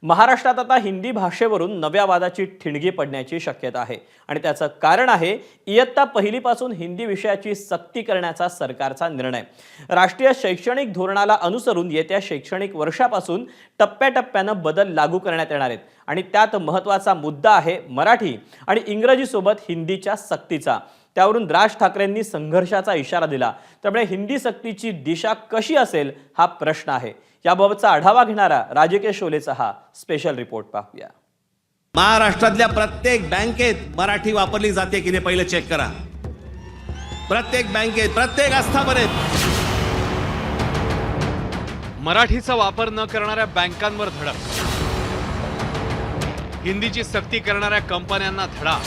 महाराष्ट्रात आता हिंदी भाषेवरून नव्या वादाची ठिणगी पडण्याची शक्यता आहे आणि त्याचं कारण आहे इयत्ता पहिलीपासून हिंदी विषयाची सक्ती करण्याचा सरकारचा निर्णय। राष्ट्रीय शैक्षणिक धोरणाला अनुसरून येत्या शैक्षणिक वर्षापासून टप्प्याटप्प्याने बदल लागू करण्यात येणार आहेत आणि त्यात महत्त्वाचा मुद्दा आहे मराठी आणि इंग्रजी सोबत हिंदीच्या सक्तीचा। त्यावरून राज ठाकरेंनी संघर्षाचा इशारा दिला। त्यामुळे हिंदी सक्तीची दिशा कशी असेल हा प्रश्न आहे। याबाबतचा आढावा घेणारा राजकीय शोलेचा हा स्पेशल रिपोर्ट पाहूया। महाराष्ट्रातल्या प्रत्येक बँकेत मराठी वापरली जाते की नाही पहिले चेक करा। प्रत्येक बँकेत प्रत्येक आस्थापनेत मराठीचा वापर न करणाऱ्या बँकांवर धडक, हिंदीची सक्ती करणाऱ्या कंपन्यांना धडा,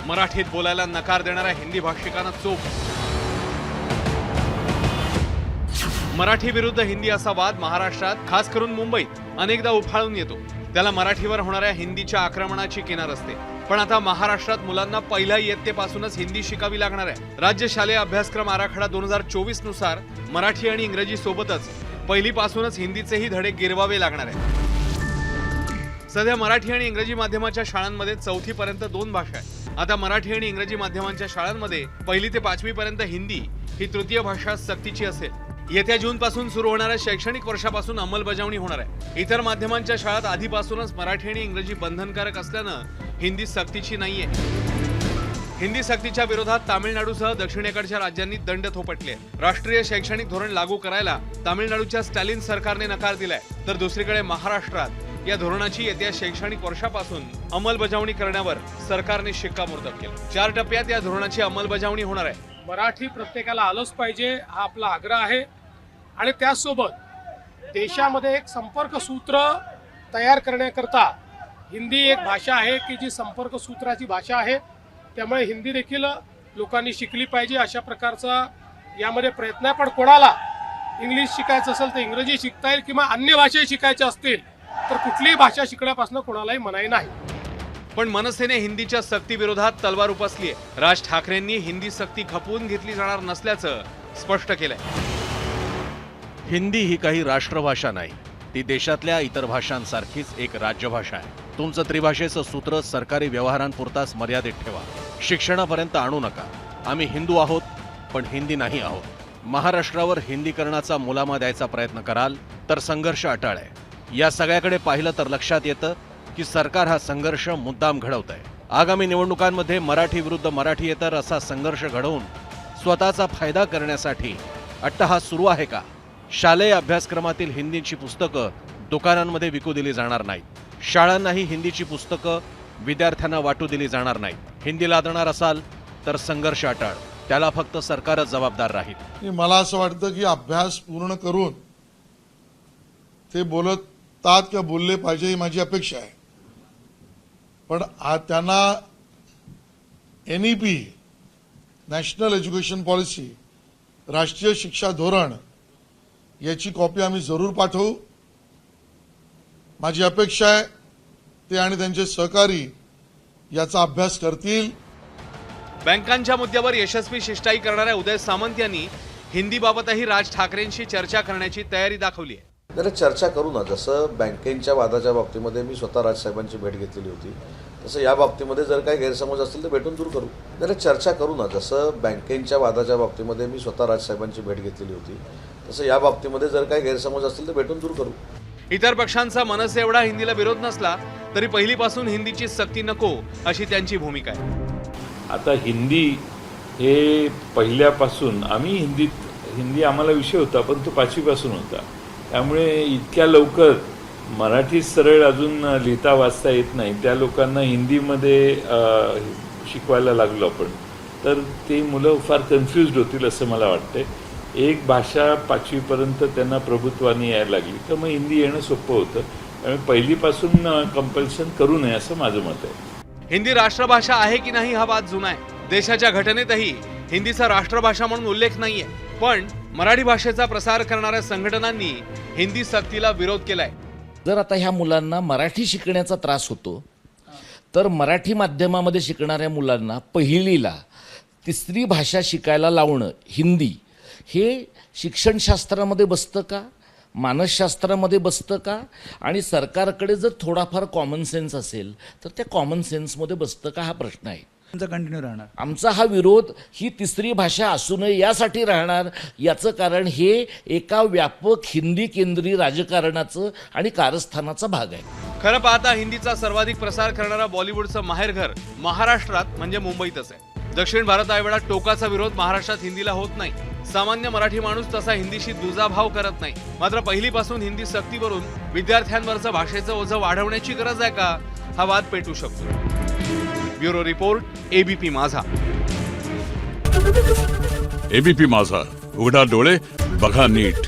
मराठीत बोलायला नकार देणाऱ्या हिंदी भाषिकांना चोप। मराठी विरुद्ध हिंदी असा वाद महाराष्ट्रात खास करून मुंबईत अनेकदा उफाळून येतो। त्याला मराठीवर होणाऱ्या हिंदीच्या आक्रमणाची किनार असते। पण आता महाराष्ट्रात मुलांना पहिल्या इयत्तेपासूनच हिंदी शिकावी लागणार आहे। राज्य शालेय अभ्यासक्रम आराखडा 2024 नुसार मराठी आणि इंग्रजी सोबतच पहिलीपासूनच हिंदीचेही धडे गिरवावे लागणार आहेत। सध्या मराठी आणि इंग्रजी माध्यमाच्या शाळांमध्ये 4थी पर्यंत 2 भाषा आहेत। आता मराठी आणि इंग्रजी माध्यमांच्या शाळांमध्ये 1ली ते 5वी पर्यंत हिंदी ही तृतीय भाषा सक्तीची असेल। येत्या जून पासून सुरू होणाऱ्या शैक्षणिक वर्षापासून अंमलबजावणी होणार आहे। इतर माध्यमांच्या शाळात आधीपासूनच मराठी आणि इंग्रजी बंधनकारक असल्यानं हिंदी सक्तीची नाहीये। हिंदी सक्तीच्या विरोधात तामिळनाडूसह दक्षिणेकडच्या राज्यांनी दंड थोपटले। राष्ट्रीय शैक्षणिक धोरण लागू करायला तामिळनाडूच्या स्टॅलिन सरकारने नकार दिलाय, तर दुसरीकडे महाराष्ट्रात या धोरणाची येत्या शैक्षणिक वर्षापासून अंमलबजावणी करण्यावर सरकारने शिक्कामोर्तब केलं। 4 टप्प्यात या धोरणाची अंमलबजावणी होणार आहे। मराठी प्रत्येकाला आलंच पाहिजे हा आपला आग्रह आहे आणि त्यासोबत देशामध्ये एक संपर्क सूत्र तयार करण्याकरता हिंदी एक भाषा आहे की जी संपर्क सूत्राची भाषा आहे। त्यामुळे हिंदी देखील लोकांनी शिकली पाहिजे अशा प्रकारचा यामध्ये प्रयत्न आहे। पण कोणाला इंग्लिश शिकायचं असेल तर इंग्रजी शिकता येईल किंवा अन्य भाषा शिकायच्या असतील तर कुठलीही भाषा शिकण्यापासून कोणालाही मनाई नाही। पण मनसेने हिंदीच्या सक्ती विरोधात तलवार उपसली आहे। राज ठाकरेंनी हिंदी सक्ती खपवून घेतली जाणार नसल्याचं स्पष्ट केलंय। हिंदी ही काही राष्ट्रभाषा नाही, ती देशातल्या इतर भाषांसारखीच एक राज्यभाषा आहे। तुमचं त्रिभाषेचं सूत्र सरकारी व्यवहारांपुरताच मर्यादित ठेवा, शिक्षणापर्यंत आणू नका। आम्ही हिंदू आहोत पण हिंदी नाही आहोत। महाराष्ट्रावर हिंदीकरणाचा मुलामा द्यायचा प्रयत्न कराल तर संघर्ष अटळ आहे। या सगळ्याकडे पाहिलं तर लक्षात येतं की सरकार हा संघर्ष मुद्दाम घडवत आहे। आगामी निवडणुकांमध्ये मराठी विरुद्ध मराठीयेतर असा संघर्ष घडवून स्वतःचा फायदा करण्यासाठी अट्टहास सुरू आहे का? शालेय अभ्यासक्रमातील हिंदीची पुस्तकं दुकानांमध्ये विकू दिली जाणार नाहीत। शाळांनाही हिंदीची पुस्तकं विद्यार्थ्यांना वाटू दिली जाणार नाहीत। हिंदी लादणार असाल तर संघर्ष अटळ, त्याला फक्त सरकारच जबाबदार राहील। मला असं वाटतं की अभ्यास पूर्ण करून ते बोलतात किंवा बोलले पाहिजे ही माझी अपेक्षा आहे। पण त्यांना NEP नॅशनल एज्युकेशन पॉलिसी राष्ट्रीय शिक्षा धोरण याची कॉपी आम्ही जरूर पाठवू। माझी अपेक्षा आहे ते आणि त्यांचे सहकारी याचा अभ्यास करतील। बँकांच्या मुद्द्यावर यशस्वी शिष्टाई करणाऱ्या उदय सामंत यांनी हिंदीबाबतही राज ठाकरेंशी चर्चा करण्याची तयारी दाखवली आहे। जरा चर्चा करू ना। जसं बँकेच्या वादाच्या बाबतीमध्ये मी स्वतः राजसाहेबांची भेट घेतलेली होती, तसं या बाबतीमध्ये जर काही गैरसमज असतील तर भेटून दूर करू। जरा चर्चा करू ना। जसं बँकेच्या वादाच्या बाबतीमध्ये मी स्वतः राजसाहेबांची भेट घेतलेली होती, तसं या बाबतीमध्ये जर काही गैरसमज असतील तर भेटून दूर करू। इतर पक्षांचा मनसे एवढा हिंदीला विरोध नसला तरी पहिलीपासून हिंदीची सक्ती नको अशी त्यांची भूमिका आहे। आता हिंदी हे पहिल्यापासून आम्ही हिंदी आम्हाला विषय होता, पण तो 5वी पासून होता। त्यामुळे इतक्या लवकर मराठी सरळ अजून लिहिता वाचता येत नाही, त्या लोकांना हिंदीमध्ये शिकवायला लागलो आपण तर ते मुलं फार कन्फ्युज्ड होतील असं मला वाटतंय। एक भाषा 5वी पर्यंत त्यांना प्रभुत्वाने यायला लागली तर मग हिंदी येणं सोपं होतं। त्यामुळे पहिलीपासून कंपल्शन करू नये असं माझं मत आहे। हिंदी राष्ट्रभाषा आहे की नाही हा वाद जुना आहे। देशाच्या घटनेतही हिंदीचा राष्ट्रभाषा म्हणून उल्लेख नाहीये, पण मराठी भाषेचा प्रसार करणाऱ्या संघटनांनी हिंदी सक्तीला विरोध केलाय। जर आता ह्या मुलांना मराठी शिकण्याचा त्रास होतो तर मराठी माध्यमामध्ये शिकणाऱ्या मुलांना पहिलीला 3री भाषा शिकायला लावणं हिंदी हे शिक्षणशास्त्रामध्ये बसतं का? मानसशास्त्रामध्ये बसतं का आणि सरकारकडे जर थोडाफार कॉमन सेन्स असेल तर त्या कॉमन सेन्समध्ये बसतं का, हा प्रश्न आहे. कंटिन्यू राहणार. आमचा हा विरोध ही तिसरी भाषा असू नये यासाठी राहणार. याचं कारण हे एका व्यापक हिंदी केंद्रीय राजकारणाचं आणि कारस्थानाचा भाग आहे. खरं पाहता हिंदीचा सर्वाधिक प्रसार करणारा बॉलिवूडचं माहेरघर महाराष्ट्रात म्हणजे मुंबईतच आहे. दक्षिण भारताएवढा टोकाचा विरोध महाराष्ट्रात हिंदीला होत नाही. सामान्य मराठी माणूस तसा हिंदीशी दुजाभाव करत नाही. मात्र पहिलीपासून हिंदी सक्तीवरून विद्यार्थ्यांवरचं भाषेचं ओझं वाढवण्याची गरज आहे का, हा वाद पेटू शकतो. ब्युरो रिपोर्ट, एबीपी माझा. एबीपी माझा, उघडा डोळे बघा नीट.